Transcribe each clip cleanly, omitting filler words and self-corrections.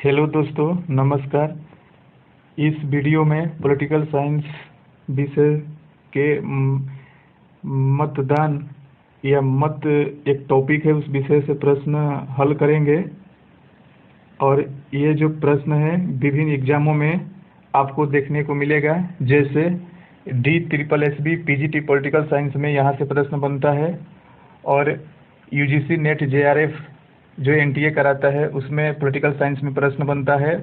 Hello दोस्तों, नमस्कार। इस वीडियो में पॉलिटिकल साइंस विषय के मतदान या मत एक टॉपिक है, उस विषय से प्रश्न हल करेंगे। और ये जो प्रश्न है विभिन्न एग्जामों में आपको देखने को मिलेगा, जैसे DSSB PGT पॉलिटिकल साइंस में यहाँ से प्रश्न बनता है, और UGC नेट JRF जो NTA कराता है उसमें पॉलिटिकल साइंस में प्रश्न बनता है,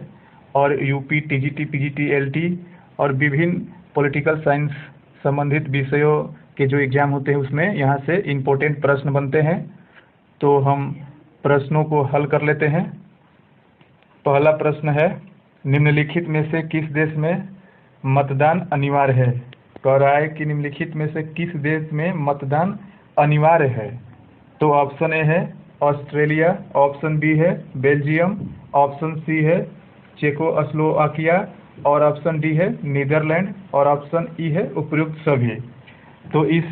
और UP TGT PGT LT और विभिन्न पॉलिटिकल साइंस संबंधित विषयों के जो एग्ज़ाम होते हैं उसमें यहाँ से इम्पोर्टेंट प्रश्न बनते हैं। तो हम प्रश्नों को हल कर लेते हैं। पहला प्रश्न है, निम्नलिखित में से किस देश में मतदान अनिवार्य है? कह रहा है कि निम्नलिखित में से किस देश में मतदान अनिवार्य है? तो ऑप्शन ए है ऑस्ट्रेलिया, ऑप्शन बी है बेल्जियम, ऑप्शन सी है चेकोस्लोवाकिया, और ऑप्शन डी है नीदरलैंड, और ऑप्शन ई है उपयुक्त सभी। तो इस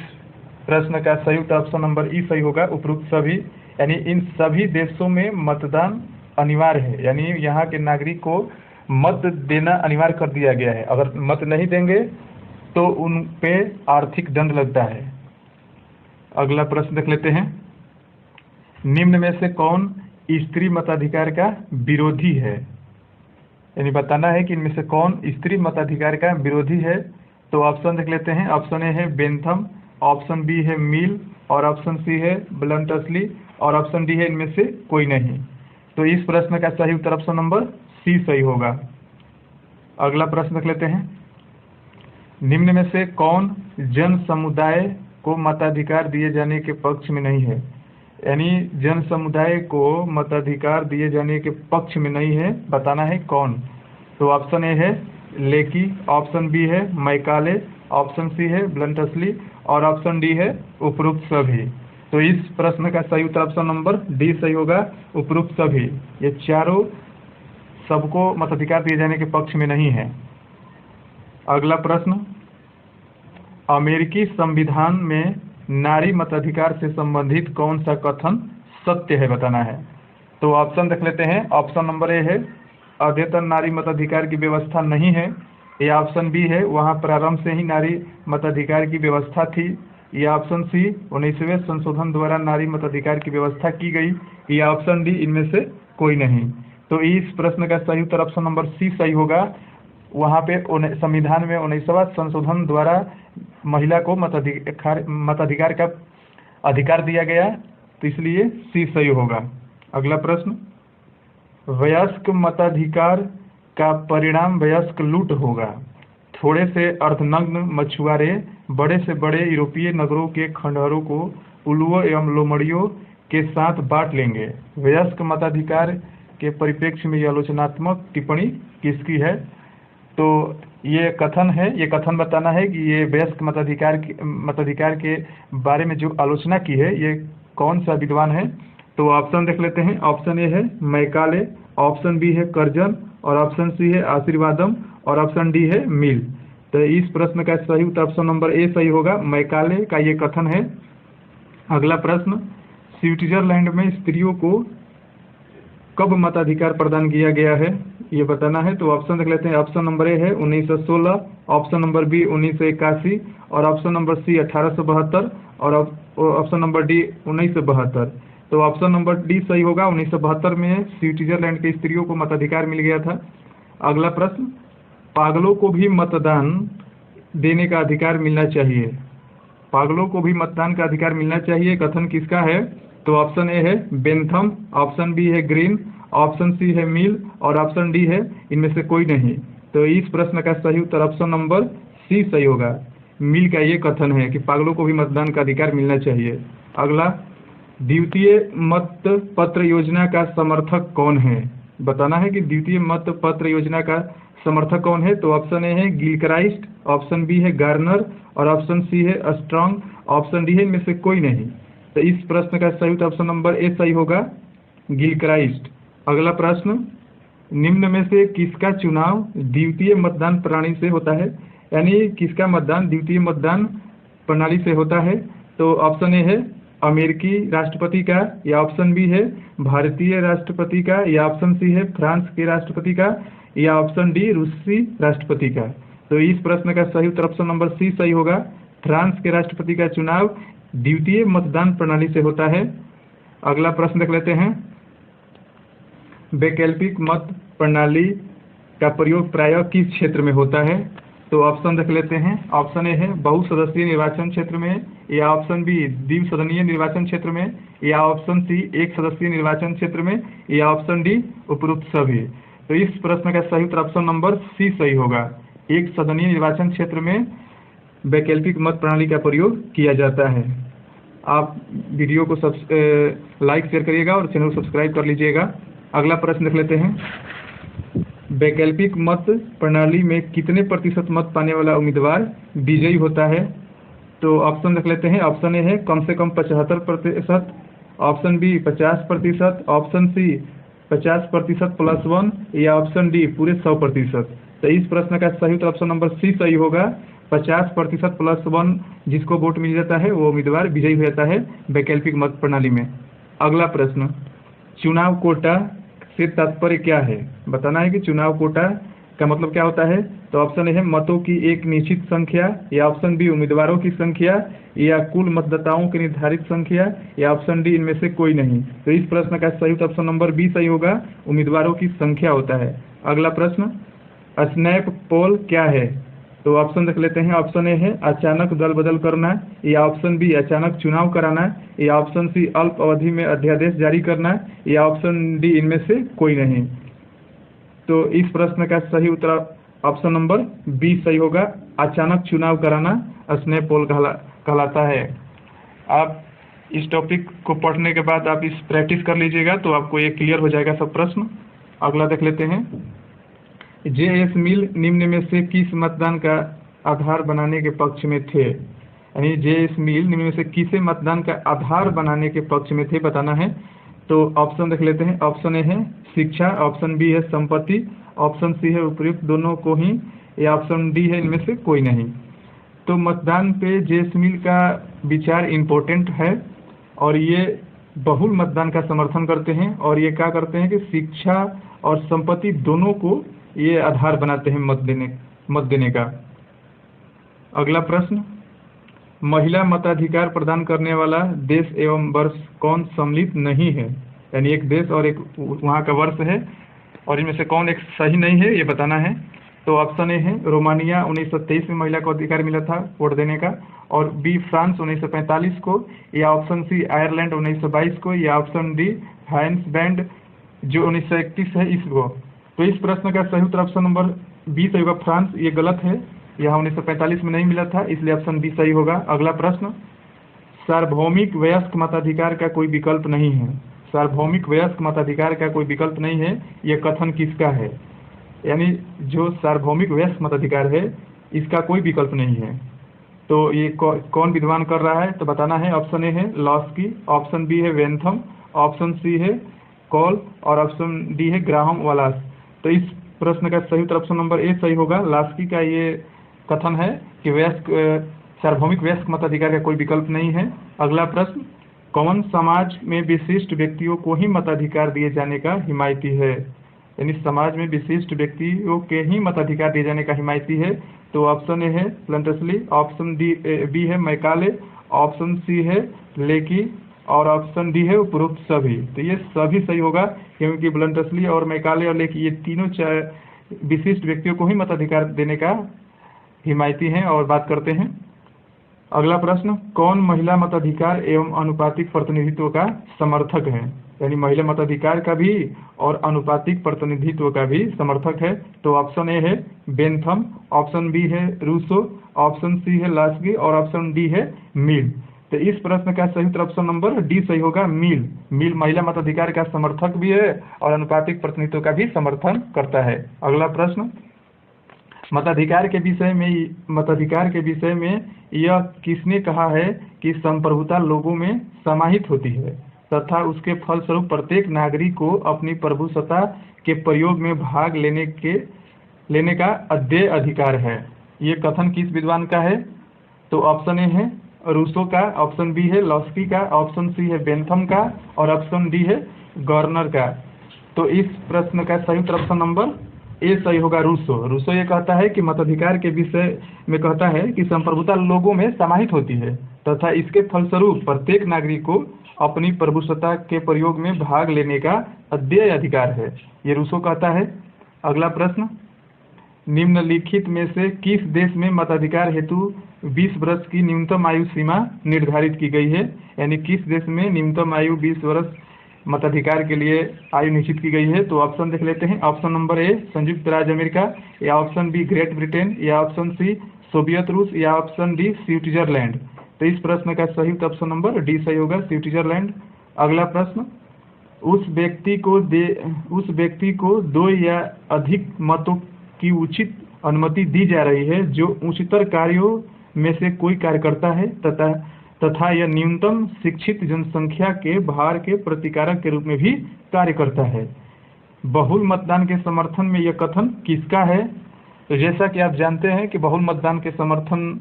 प्रश्न का संयुक्त ऑप्शन नंबर ई सही होगा, उपयुक्त सभी। यानी इन सभी देशों में मतदान अनिवार्य है, यानी यहाँ के नागरिक को मत देना अनिवार्य कर दिया गया है। अगर मत नहीं देंगे तो उन पे आर्थिक दंड लगता है। अगला प्रश्न देख लेते हैं, निम्न में से कौन स्त्री मताधिकार का विरोधी है? यानी बताना है कि इनमें से कौन स्त्री मताधिकार का विरोधी है। तो ऑप्शन देख लेते हैं। ऑप्शन ए है बेंथम, ऑप्शन बी है मिल, और ऑप्शन सी है ब्लंटसली, और ऑप्शन डी है इनमें से कोई नहीं। तो इस प्रश्न का सही उत्तर ऑप्शन नंबर सी सही होगा। अगला प्रश्न देख लेते हैं, निम्न में से कौन जन समुदाय को मताधिकार दिए जाने के पक्ष में नहीं है? यानी जन समुदाय को मताधिकार दिए जाने के पक्ष में नहीं है, बताना है कौन। तो ऑप्शन ए है लेकी, ऑप्शन बी है मैकाले, ऑप्शन सी है ब्लंटसली, और ऑप्शन डी है उपयुक्त सभी। तो इस प्रश्न का सही उत्तर ऑप्शन नंबर डी सही होगा, उपयुक्त सभी। ये चारों सबको मताधिकार दिए जाने के पक्ष में नहीं है। अगला प्रश्न, अमेरिकी संविधान में नारी मताधिकार से संबंधित कौन सा कथन सत्य है, बताना है। तो ऑप्शन देख लेते हैं। ऑप्शन नंबर ए है अद्यतन नारी मताधिकार की व्यवस्था नहीं है, या ऑप्शन बी है वहाँ प्रारंभ से ही नारी मताधिकार की व्यवस्था थी, या ऑप्शन सी 19वें संशोधन द्वारा नारी मताधिकार की व्यवस्था की गई, या ऑप्शन डी इनमें से कोई नहीं। तो इस प्रश्न का सही उत्तर ऑप्शन नंबर सी सही होगा। वहाँ पे संविधान में 19वां संशोधन द्वारा महिला को मताधिकार का अधिकार दिया गया, तो इसलिए सी सही होगा। अगला प्रश्न, वयस्क मताधिकार का परिणाम वयस्क लूट होगा। थोड़े से अर्धनग्न मछुआरे बड़े से बड़े यूरोपीय नगरों के खंडहरों को उल्लुओं एवं लोमड़ियों के साथ बांट लेंगे। वयस्क मताधिकार के परिप्रेक्ष्य में यह आलोचनात्मक टिप्पणी किसकी है? तो ये कथन है, ये कथन बताना है कि ये वयस्क मताधिकार के बारे में जो आलोचना की है ये कौन सा विद्वान है। तो ऑप्शन देख लेते हैं। ऑप्शन ए है मैकाले, ऑप्शन बी है कर्जन, और ऑप्शन सी है आशीर्वादम, और ऑप्शन डी है मिल। तो इस प्रश्न का सही उत्तर ऑप्शन नंबर ए सही होगा, मैकाले का ये कथन है। अगला प्रश्न, स्विट्जरलैंड में स्त्रियों को कब मताधिकार प्रदान किया गया है, ये बताना है। तो ऑप्शन देख लेते हैं। ऑप्शन नंबर ए है 1916, ऑप्शन नंबर बी 1981, और ऑप्शन नंबर सी 1872, और ऑप्शन नंबर डी 1972। तो ऑप्शन नंबर डी सही होगा, 1972 में स्विट्जरलैंड के स्त्रियों को मताधिकार मिल गया था। अगला प्रश्न, पागलों को भी मतदान देने का अधिकार मिलना चाहिए। पागलों को भी मतदान का अधिकार मिलना चाहिए, कथन किसका है? तो ऑप्शन ए है बेंथम, ऑप्शन बी है ग्रीन, ऑप्शन सी है मिल, और ऑप्शन डी है इनमें से कोई नहीं। तो इस प्रश्न का सही उत्तर ऑप्शन नंबर सी सही होगा, मिल का ये कथन है कि पागलों को भी मतदान का अधिकार मिलना चाहिए। अगला, द्वितीय मत पत्र योजना का समर्थक कौन है? बताना है कि द्वितीय मत पत्र योजना का समर्थक कौन है। तो ऑप्शन ए है गिलक्राइस्ट, ऑप्शन बी है गार्नर, और ऑप्शन सी है स्ट्रॉन्ग, ऑप्शन डी है इनमें से कोई नहीं। तो इस प्रश्न का सही उत्तर ऑप्शन नंबर ए सही होगा, गिलक्राइस्ट। अगला प्रश्न, निम्न में से किसका चुनाव द्वितीय मतदान प्रणाली से होता है? यानी किसका मतदान द्वितीय मतदान प्रणाली से होता है? तो ऑप्शन ए है अमेरिकी राष्ट्रपति का, या ऑप्शन बी है भारतीय राष्ट्रपति का, या ऑप्शन सी है फ्रांस के राष्ट्रपति का, या ऑप्शन डी रूसी राष्ट्रपति का। तो इस प्रश्न का सही उत्तर ऑप्शन नंबर सी सही होगा। फ्रांस के राष्ट्रपति का चुनाव द्वितीय मतदान प्रणाली से होता है। अगला प्रश्न देख लेते हैं। वैकल्पिक मत प्रणाली का प्रयोग प्रायः किस क्षेत्र में होता है? तो ऑप्शन देख लेते हैं। ऑप्शन ए है बहुसदस्यीय निर्वाचन क्षेत्र में, या ऑप्शन बी द्विसदनीय निर्वाचन क्षेत्र में, या ऑप्शन सी एक सदस्यीय निर्वाचन क्षेत्र में, या ऑप्शन डी उपरोक्त सभी। तो इस प्रश्न का सही उत्तर ऑप्शन नंबर सी सही होगा। एक सदनीय निर्वाचन क्षेत्र में वैकल्पिक मत प्रणाली का प्रयोग किया जाता है। आप वीडियो को लाइक शेयर करिएगा और चैनल को सब्सक्राइब कर लीजिएगा। अगला प्रश्न देख लेते हैं। वैकल्पिक मत प्रणाली में कितने प्रतिशत मत पाने वाला उम्मीदवार विजयी होता है? तो ऑप्शन देख लेते हैं। ऑप्शन ए है कम से कम 75%, option B 50%, option C 50% plus 1, या ऑप्शन डी पूरे 100%। तो इस प्रश्न का सही उत्तर ऑप्शन नंबर सी सही होगा। 50% प्लस 1 जिसको वोट मिल जाता है वो उम्मीदवार विजयी हो जाता है वैकल्पिक मत प्रणाली में। अगला प्रश्न, चुनाव कोटा से तात्पर्य क्या है? बताना है कि चुनाव कोटा का मतलब क्या होता है। तो ऑप्शन ए है मतों की एक निश्चित संख्या, या ऑप्शन बी उम्मीदवारों की संख्या, या कुल मतदाताओं की निर्धारित संख्या, या ऑप्शन डी इनमें से कोई नहीं। तो इस प्रश्न का सही उत्तर ऑप्शन नंबर बी सही होगा, उम्मीदवारों की संख्या होता है। अगला प्रश्न, स्नैप पोल क्या है? तो ऑप्शन देख लेते हैं। ऑप्शन ए है अचानक दल बदल करना, या ऑप्शन बी अचानक चुनाव कराना, या ऑप्शन सी अल्प अवधि में अध्यादेश जारी करना, या ऑप्शन डी इनमें से कोई नहीं। तो इस प्रश्न का सही उत्तर ऑप्शन नंबर बी सही होगा, अचानक चुनाव कराना स्नैप पोल कहलाता है। आप इस टॉपिक को पढ़ने के बाद आप इस प्रैक्टिस कर लीजिएगा तो आपको ये क्लियर हो जाएगा सब प्रश्न। अगला देख लेते हैं। जे.एस. मिल निम्न में से किस मतदान का आधार बनाने के पक्ष में थे? यानी जे.एस. मिल निम्न में से किसे मतदान का आधार बनाने के पक्ष में थे, बताना है। तो ऑप्शन देख लेते हैं। ऑप्शन ए है शिक्षा, ऑप्शन बी है संपत्ति, ऑप्शन सी है उपयुक्त दोनों को ही, या ऑप्शन डी है इनमें से कोई नहीं। तो मतदान पे जे.एस. मिल का विचार इम्पोर्टेंट है और ये बहुल मतदान का समर्थन करते हैं, और ये क्या करते हैं कि शिक्षा और संपत्ति दोनों को ये आधार बनाते हैं मत देने का। अगला प्रश्न, महिला मताधिकार प्रदान करने वाला देश एवं वर्ष कौन सम्मिलित नहीं है? यानी एक देश और एक वहाँ का वर्ष है और इनमें से कौन एक सही नहीं है, ये बताना है। तो ऑप्शन ए है रोमानिया 1923 में महिला को अधिकार मिला था वोट देने का, और बी फ्रांस 1945 को, या ऑप्शन सी आयरलैंड 1922 को, या ऑप्शन डी हाइन्स बैंड जो 1931 है इसको। तो इस प्रश्न का सही उत्तर ऑप्शन नंबर बी सही होगा, फ्रांस। ये गलत है, यहाँ 1945 में नहीं मिला था, इसलिए ऑप्शन बी सही होगा। अगला प्रश्न, सार्वभौमिक वयस्क मताधिकार का कोई विकल्प नहीं है। सार्वभौमिक वयस्क मताधिकार का कोई विकल्प नहीं है, ये कथन किसका है? यानी जो सार्वभौमिक वयस्क मताधिकार है इसका कोई विकल्प नहीं है। तो ये कौन विद्वान कर रहा है, तो बताना है। ऑप्शन ए है लॉस्की, ऑप्शन बी है वेंथम, ऑप्शन सी है कॉल, और ऑप्शन डी है ग्राहम वालास। तो इस प्रश्न का सही उत्तर ऑप्शन नंबर ए सही होगा। लास्की का ये कथन है कि सार्वभौमिक वयस्क मताधिकार का कोई विकल्प नहीं है। अगला प्रश्न, कौन समाज में विशिष्ट व्यक्तियों को ही मताधिकार दिए जाने का हिमायती है? यानी समाज में विशिष्ट व्यक्तियों के ही मताधिकार दिए जाने का हिमायती है। तो ऑप्शन ए है ब्लंटसली, ऑप्शन बी है मैकाले, ऑप्शन सी है लेकी, और ऑप्शन डी है उपरोक्त सभी। तो ये सभी सही होगा क्योंकि ब्लंटसली और मैकाले और लेकी ये तीनों विशिष्ट व्यक्तियों को ही मताधिकार देने का हिमायती हैं और बात करते हैं। अगला प्रश्न, कौन महिला मताधिकार एवं अनुपातिक प्रतिनिधित्व का समर्थक है? यानी महिला मताधिकार का भी और अनुपातिक प्रतिनिधित्व का भी समर्थक है। तो ऑप्शन ए है बेंथम, ऑप्शन बी है रूसो, ऑप्शन सी है लास्की, और ऑप्शन डी है मिल। तो इस प्रश्न का सही उत्तर ऑप्शन नंबर डी सही होगा, मिल। मिल महिला मताधिकार का समर्थक भी है और अनुपातिक प्रतिनिधित्व का भी समर्थन करता है। अगला प्रश्न, मताधिकार के विषय में यह किसने कहा है कि संप्रभुता लोगों में समाहित होती है तथा उसके फलस्वरूप प्रत्येक नागरिक को अपनी प्रभुसत्ता के प्रयोग में भाग लेने का अद्वितीय अधिकार है? ये कथन किस विद्वान का है? तो ऑप्शन ए है रूसो का, ऑप्शन बी है लॉस्की का, ऑप्शन सी है बेंथम का और ऑप्शन डी है गवर्नर का। तो इस प्रश्न का सही उत्तर ऑप्शन नंबर ए सही होगा, रूसो। रूसो ये कहता है कि मताधिकार के विषय में कहता है कि संप्रभुता लोगों में समाहित होती है तथा इसके फलस्वरूप प्रत्येक नागरिक को अपनी प्रभुसत्ता के प्रयोग में भाग लेने का अद्वितीय अधिकार है, ये रूसो कहता है। अगला प्रश्न, निम्नलिखित में से किस देश में मताधिकार हेतु 20 वर्ष की न्यूनतम आयु सीमा निर्धारित की गई है? यानी किस देश में न्यूनतम आयु 20 वर्ष मताधिकार के लिए आयु निश्चित की गई है? तो ऑप्शन देख लेते हैं। ऑप्शन नंबर ए संयुक्त राज्य अमेरिका, या ऑप्शन बी ग्रेट ब्रिटेन, या ऑप्शन सी सोवियत रूस, या ऑप्शन डी स्विट्जरलैंड। तो इस प्रश्न का सही ऑप्शन नंबर डी सही होगा, स्विट्जरलैंड। अगला प्रश्न, उस व्यक्ति को 2 या अधिक मतों की उचित अनुमति दी जा रही है जो उच्चतर कार्यों में से कोई कार्य करता है तथा यह न्यूनतम शिक्षित जनसंख्या के भार के प्रतिकारक के रूप में भी कार्य करता है। बहुल मतदान के समर्थन में यह कथन किसका है? तो जैसा कि आप जानते हैं कि बहुल मतदान के समर्थन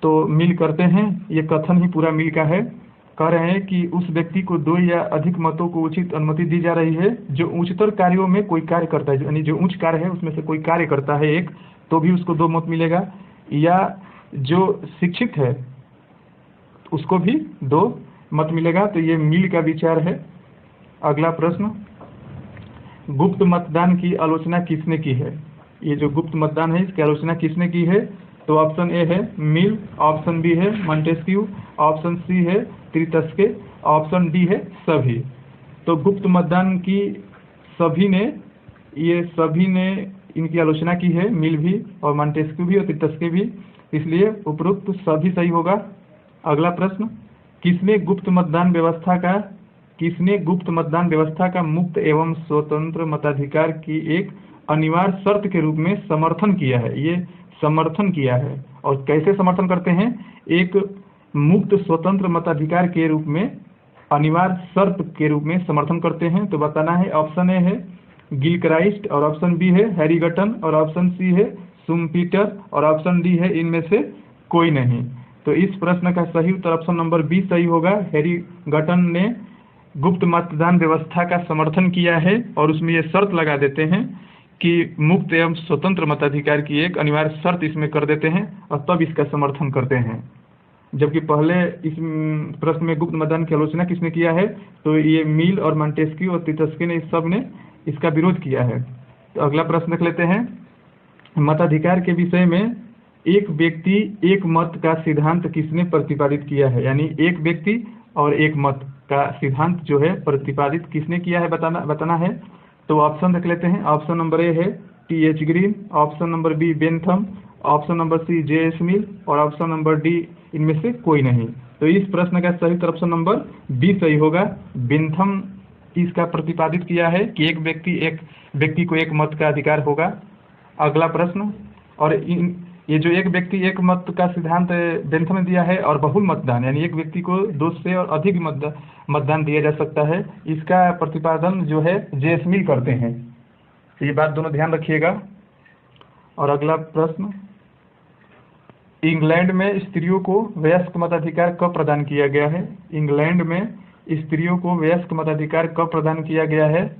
तो मिल करते हैं, ये कथन ही पूरा मिल का है। कह रहे हैं कि उस व्यक्ति को 2 या अधिक मतों को उचित अनुमति दी जा रही है जो उच्चतर कार्यों में कोई कार्य करता है, यानी जो उच्च कार्य है उसमें से कोई कार्य करता है एक, तो भी उसको 2 मत मिलेगा, या जो शिक्षित है उसको भी 2 मत मिलेगा। तो ये मिल का विचार है। अगला प्रश्न, गुप्त मतदान की आलोचना किसने की है? ये जो गुप्त मतदान है इसकी आलोचना किसने की है? तो ऑप्शन ए है मिल, ऑप्शन बी है मॉन्टेस्क्यू, ऑप्शन सी है त्रितस्के, ऑप्शन डी है सभी। तो गुप्त मतदान की सभी ने इनकी आलोचना की है, मिल भी और मॉन्टेस्क्यू भी और त्रितस्के भी, इसलिए उपरोक्त सभी सही होगा। अगला प्रश्न, किसने गुप्त मतदान व्यवस्था का मुक्त एवं स्वतंत्र मताधिकार की एक अनिवार्य शर्त के रूप में समर्थन किया है? ये समर्थन किया है, और कैसे समर्थन करते हैं? एक मुक्त स्वतंत्र मताधिकार के रूप में अनिवार्य शर्त के रूप में समर्थन करते हैं। तो बताना है, ऑप्शन ए है गिलक्राइस्ट और ऑप्शन बी है हैरीगटन और ऑप्शन सी है शुम्पीटर और ऑप्शन डी है इनमें से कोई नहीं। तो इस प्रश्न का सही उत्तर ऑप्शन नंबर बी सही होगा। हैरीगटन ने गुप्त मतदान व्यवस्था का समर्थन किया है और उसमें ये शर्त लगा देते हैं कि मुक्त एवं स्वतंत्र मताधिकार की एक अनिवार्य शर्त इसमें कर देते हैं और तब इसका समर्थन करते हैं। जबकि पहले इस प्रश्न में गुप्त मतदान की आलोचना किसने किया है? तो ये मिल और मॉन्टेस्क्यू और त्रितस्के ने, इस सब ने इसका विरोध किया है। तो अगला प्रश्न देख लेते हैं, मताधिकार के विषय में एक व्यक्ति एक मत का सिद्धांत किसने प्रतिपादित किया है? यानी एक व्यक्ति और एक मत का सिद्धांत जो है प्रतिपादित किसने किया है बताना है। तो ऑप्शन देख लेते हैं। ऑप्शन नंबर ए है T.H. Green, option number B Bentham, option number C J.S. Mill और ऑप्शन नंबर डी इनमें से कोई नहीं। तो इस प्रश्न का सही उत्तर ऑप्शन नंबर बी सही होगा। बेंथम इसका प्रतिपादित किया है कि एक व्यक्ति को एक मत का अधिकार होगा। अगला प्रश्न, और ये जो एक व्यक्ति एक मत का सिद्धांत बेंथम ने दिया है और बहुल मतदान यानी एक व्यक्ति को 2 से और अधिक मतदान दिया जा सकता है, इसका प्रतिपादन जो है J.S. मिल करते हैं। तो ये बात दोनों ध्यान रखिएगा। और अगला प्रश्न, इंग्लैंड में स्त्रियों को वयस्क मताधिकार कब प्रदान किया गया है? इंग्लैंड में स्त्रियों को वयस्क मताधिकार कब प्रदान किया गया है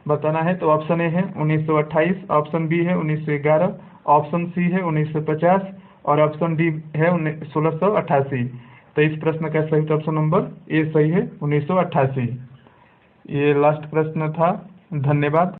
बताना है। तो ऑप्शन ए है 1928, ऑप्शन बी है 1911, ऑप्शन सी है 1950 और ऑप्शन डी है 1688। तो इस प्रश्न का सही ऑप्शन नंबर ए सही है, 1988। ये लास्ट प्रश्न था। धन्यवाद।